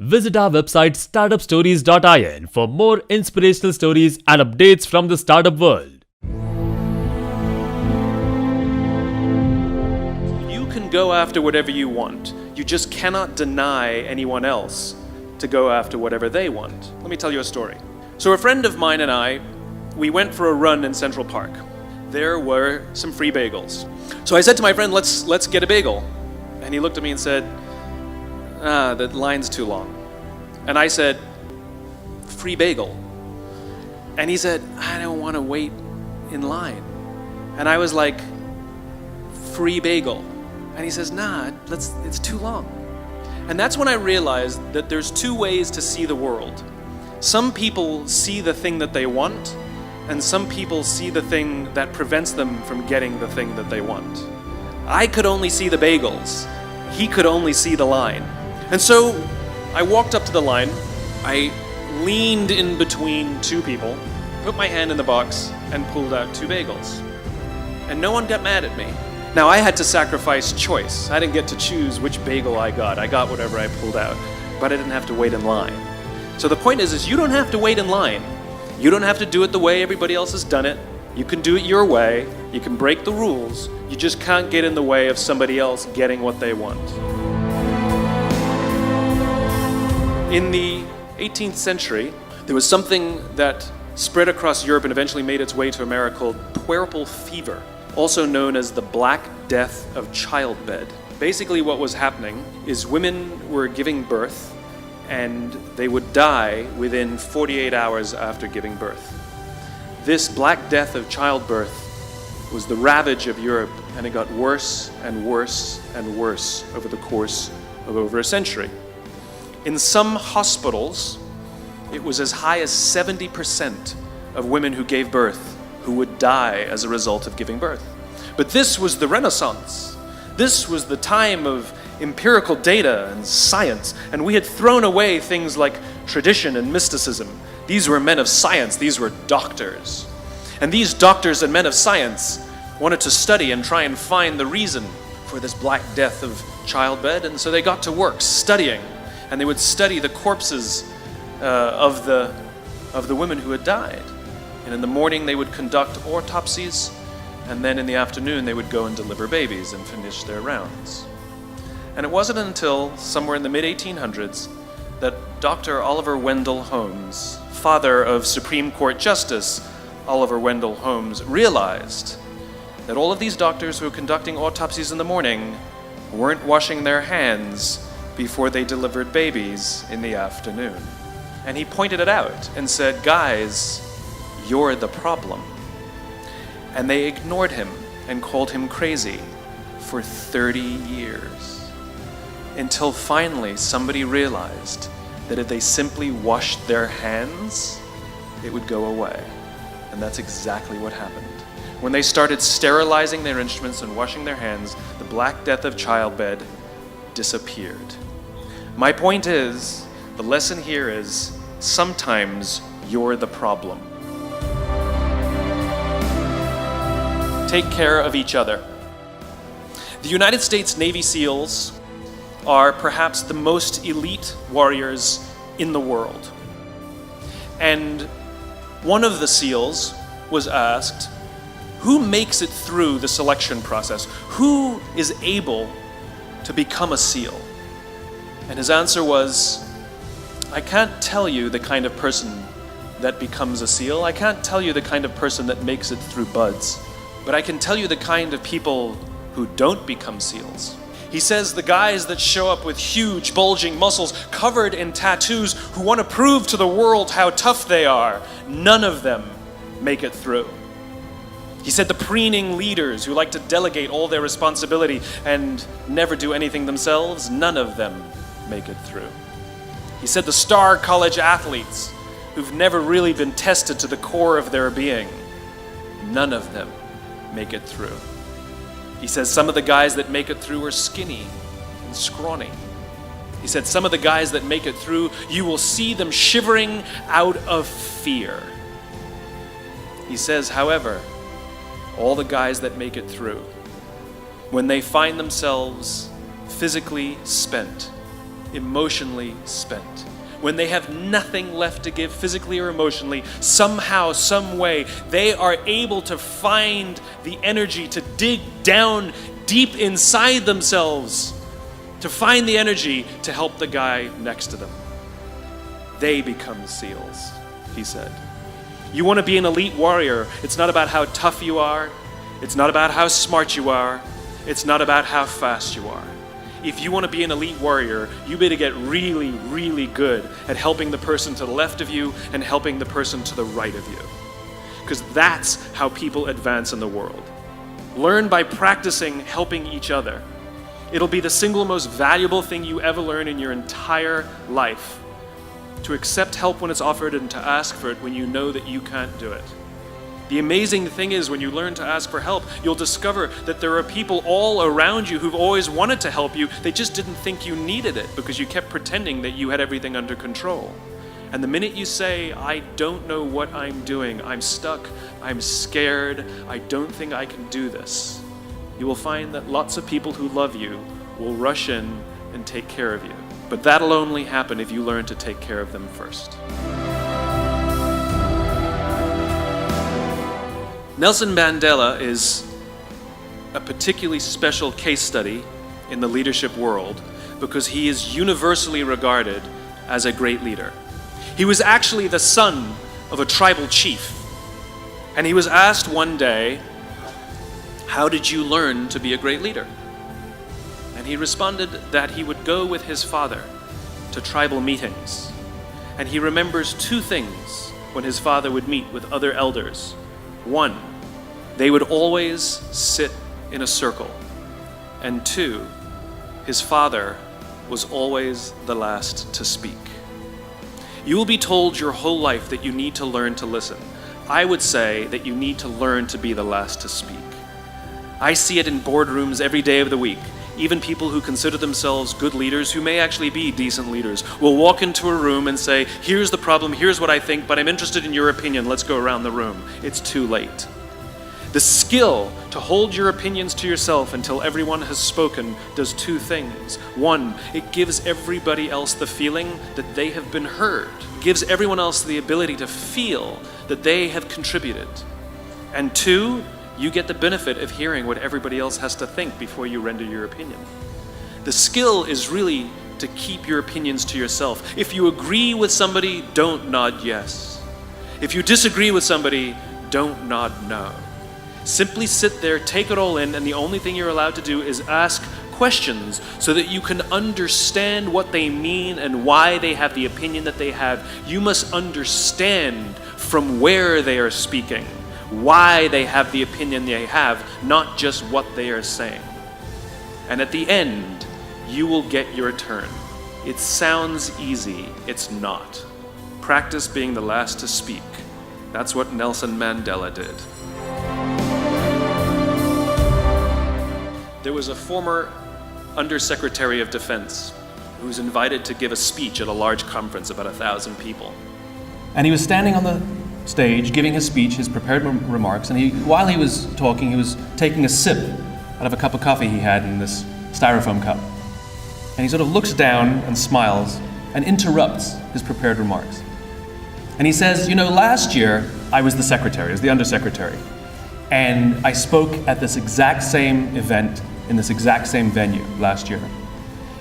Visit our website startupstories.in for more inspirational stories and updates from the startup world. You can go after whatever you want. You just cannot deny anyone else to go after whatever they want. Let me tell you a story. So a friend of mine and I, we went for a run in Central Park. There were some free bagels. So I said to my friend, let's get a bagel. And he looked at me and said, the line's too long. And I said, free bagel. And he said, I don't want to wait in line. And I was like, free bagel. And he says, it's too long. And that's when I realized that there's two ways to see the world. Some people see the thing that they want, and some people see the thing that prevents them from getting the thing that they want. I could only see the bagels. He could only see the line. And so I walked up to the line, I leaned in between two people, put my hand in the box, and pulled out two bagels. And no one got mad at me. Now I had to sacrifice choice. I didn't get to choose which bagel I got. I got whatever I pulled out, but I didn't have to wait in line. So the point is you don't have to wait in line. You don't have to do it the way everybody else has done it. You can do it your way. You can break the rules. You just can't get in the way of somebody else getting what they want. In the 18th century, there was something that spread across Europe and eventually made its way to America called puerperal fever, also known as the Black Death of childbed. Basically what was happening is women were giving birth and they would die within 48 hours after giving birth. This Black Death of childbirth was the ravage of Europe, and it got worse and worse and worse over the course of over a century. In some hospitals, it was as high as 70% of women who gave birth who would die as a result of giving birth. But this was the Renaissance. This was the time of empirical data and science, and we had thrown away things like tradition and mysticism. These were men of science, these were doctors. And these doctors and men of science wanted to study and try and find the reason for this Black Death of childbed, and so they got to work studying, and they would study the corpses of the women who had died. And in the morning they would conduct autopsies, and then in the afternoon they would go and deliver babies and finish their rounds. And it wasn't until somewhere in the mid-1800s that Dr. Oliver Wendell Holmes, father of Supreme Court Justice Oliver Wendell Holmes, realized that all of these doctors who were conducting autopsies in the morning weren't washing their hands before they delivered babies in the afternoon. And he pointed it out and said, guys, you're the problem. And they ignored him and called him crazy for 30 years. Until finally somebody realized that if they simply washed their hands, it would go away. And that's exactly what happened. When they started sterilizing their instruments and washing their hands, the Black Death of childbed disappeared. My point is, the lesson here is, sometimes you're the problem. Take care of each other. The United States Navy SEALs are perhaps the most elite warriors in the world. And one of the SEALs was asked, who makes it through the selection process? Who is able to become a SEAL? And his answer was, I can't tell you the kind of person that becomes a SEAL. I can't tell you the kind of person that makes it through BUDS. But I can tell you the kind of people who don't become SEALs. He says the guys that show up with huge, bulging muscles covered in tattoos who want to prove to the world how tough they are, none of them make it through. He said the preening leaders who like to delegate all their responsibility and never do anything themselves, none of them make it through. He said the star college athletes who've never really been tested to the core of their being, none of them make it through. He says some of the guys that make it through are skinny and scrawny. He said some of the guys that make it through, you will see them shivering out of fear. He says, however, all the guys that make it through, when they find themselves physically spent, emotionally spent. When they have nothing left to give physically or emotionally, somehow, some way, they are able to find the energy to dig down deep inside themselves, to find the energy to help the guy next to them. They become SEALs, he said. You want to be an elite warrior. It's not about how tough you are. It's not about how smart you are. It's not about how fast you are. If you want to be an elite warrior, you better get really, really good at helping the person to the left of you and helping the person to the right of you. Because that's how people advance in the world. Learn by practicing helping each other. It'll be the single most valuable thing you ever learn in your entire life. To accept help when it's offered and to ask for it when you know that you can't do it. The amazing thing is when you learn to ask for help, you'll discover that there are people all around you who've always wanted to help you. They just didn't think you needed it because you kept pretending that you had everything under control. And the minute you say, I don't know what I'm doing, I'm stuck, I'm scared, I don't think I can do this, you will find that lots of people who love you will rush in and take care of you. But that'll only happen if you learn to take care of them first. Nelson Mandela is a particularly special case study in the leadership world because he is universally regarded as a great leader. He was actually the son of a tribal chief, and he was asked one day, "How did you learn to be a great leader?" And he responded that he would go with his father to tribal meetings, and he remembers two things when his father would meet with other elders. One, they would always sit in a circle. And two, his father was always the last to speak. You will be told your whole life that you need to learn to listen. I would say that you need to learn to be the last to speak. I see it in boardrooms every day of the week. Even people who consider themselves good leaders, who may actually be decent leaders, will walk into a room and say, here's the problem, here's what I think, but I'm interested in your opinion, let's go around the room. It's too late. The skill to hold your opinions to yourself until everyone has spoken does two things. One, it gives everybody else the feeling that they have been heard. It gives everyone else the ability to feel that they have contributed. And two, you get the benefit of hearing what everybody else has to think before you render your opinion. The skill is really to keep your opinions to yourself. If you agree with somebody, don't nod yes. If you disagree with somebody, don't nod no. Simply sit there, take it all in, and the only thing you're allowed to do is ask questions so that you can understand what they mean and why they have the opinion that they have. You must understand from where they are speaking, why they have the opinion they have, not just what they are saying. And at the end, you will get your turn. It sounds easy, it's not. Practice being the last to speak. That's what Nelson Mandela did. There was a former Undersecretary of Defense who was invited to give a speech at a large conference, about 1,000 people. And he was standing on the stage giving his speech, his prepared remarks, and while he was talking, he was taking a sip out of a cup of coffee he had in this styrofoam cup. And he sort of looks down and smiles and interrupts his prepared remarks. And he says, last year I was the secretary, I was the undersecretary, and I spoke at this exact same event in this exact same venue last year.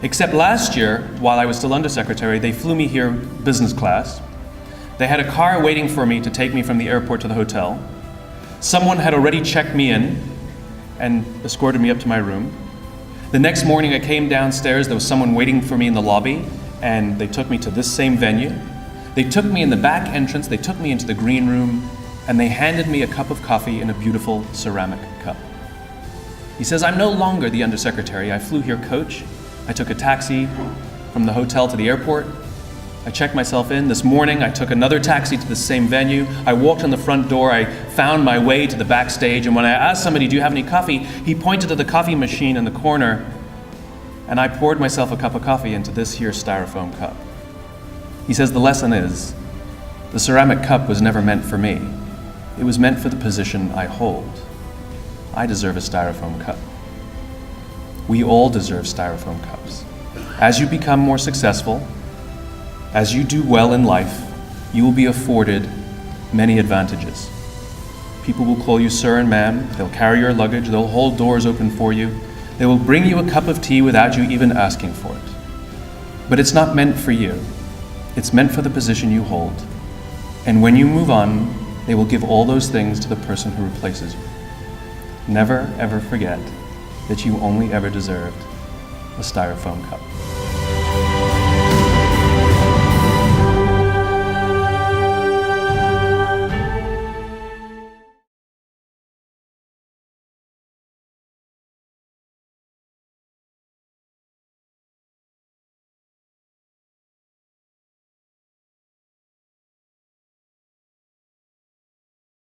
Except last year, while I was still undersecretary, they flew me here business class. They had a car waiting for me to take me from the airport to the hotel. Someone had already checked me in and escorted me up to my room. The next morning I came downstairs, there was someone waiting for me in the lobby, and they took me to this same venue. They took me in the back entrance, they took me into the green room, and they handed me a cup of coffee in a beautiful ceramic cup. He says, I'm no longer the undersecretary. I flew here coach. I took a taxi from the hotel to the airport. I checked myself in. This morning, I took another taxi to the same venue. I walked in the front door. I found my way to the backstage. And when I asked somebody, do you have any coffee? He pointed to the coffee machine in the corner. And I poured myself a cup of coffee into this here styrofoam cup. He says, the lesson is, the ceramic cup was never meant for me. It was meant for the position I hold. I deserve a styrofoam cup. We all deserve styrofoam cups. As you become more successful, as you do well in life, you will be afforded many advantages. People will call you sir and ma'am, they'll carry your luggage, they'll hold doors open for you, they will bring you a cup of tea without you even asking for it. But it's not meant for you. It's meant for the position you hold. And when you move on, they will give all those things to the person who replaces you. Never, ever forget that you only ever deserved a styrofoam cup.